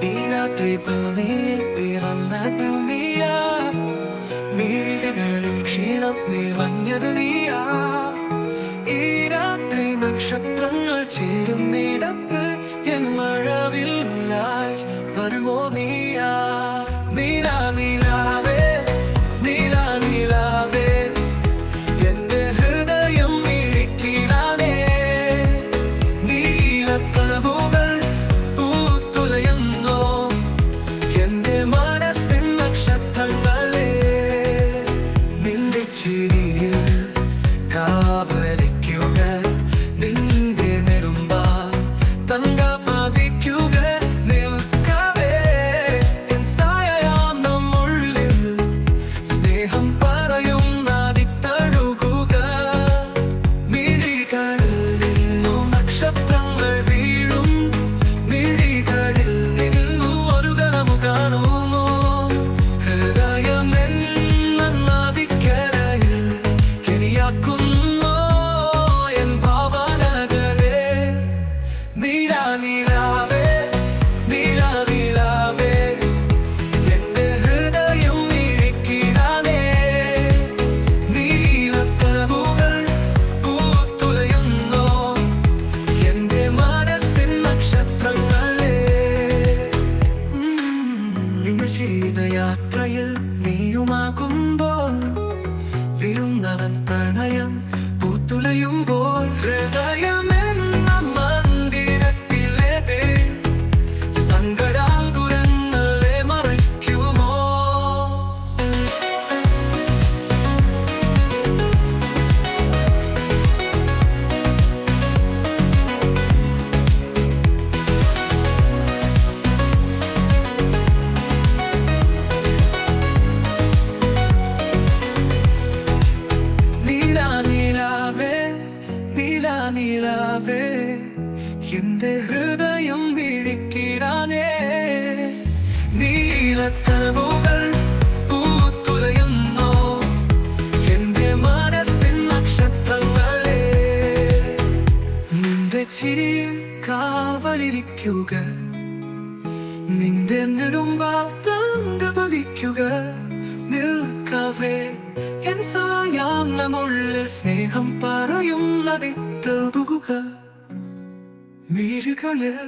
ഈ രാത്രി ഭൂമിയിൽ പിറന്നത് നീയാ, മിഴികളിൽ ക്ഷീണം നിറഞ്ഞത് നീയാ. ഈ രാത്രി നക്ഷത്രങ്ങൾ ചേരുന്നിടത്ത് എൻ മഴവില്ലായി വരുമോ നീയാ. നീലാ നീലാവേ, നീലാ നീലാവേ, എന്റെ ഹൃദയം മിഴിക്കിടാനേ. നീലക്കനവുകൾ പൂത്തുലയുന്നോ എന്റെ മനസ്സിൻ നക്ഷത്രങ്ങളെ. നിന്റെ ചിരിയിൽ കാവലിക്കുക, നിന്റെ നെടുമ്പാ തങ്ക പതിക്കുക. നിൽക്കവേ എൻ സായയാം നമ്മുള്ളിൽ, സ്നേഹം പറയും നദിത്തഴുകുക. മിഴികളിൽ നിന്നു നക്ഷത്രങ്ങൾ വീഴും, മിഴികളിൽ നിന്നു ഒരു കനവു കാണുമോ. ഹൃദയമെന്ന നദിക്കരയിൽ കെണിയാക്കുന്നോ എൻ ഭാവനകളെ. നീലാ നീലാവേ, നീലാ നീലാവേ, എന്റെ ഹൃദയം മിഴിക്കിടാനേ. നീലക്കനവുകൾ പൂത്തുലയുന്നോ എന്റെ മനസ്സിൻ നക്ഷത്രങ്ങളെ. നിങ്ങൾ ശീതയാത്രയിൽ നീയുമാകുമ്പോൾ, വിരുന്നവൻ പ്രണയം പൂത്തുലയുമ്പോൾ, ഹൃദയമെന്ന മന്ദിരത്തിലേത് സങ്കടാകുരങ്ങളെ മറയ്ക്കുമോ. നീലാ നീലാവേ, നീലാ നീലാവേ, എന്റെ ഹൃദയം മിഴിക്കിടാനേ. നീലക്കനവുകൾ പൂത്തുലയുന്നോ എന്റെ മനസ്സിൻ നക്ഷത്രങ്ങളെ. നിന്റെ ചിരിയിൽ കാവലിരിക്കുക, നിന്റെ നെടുമ്പാൽ തങ്ക പതിക്കുക. നിൽക്കവേ എൻ സായാം നമ്മുള്ളിൽ, സ്നേഹം പറയും നദിത്തഴുകുക. മിഴികളിൽ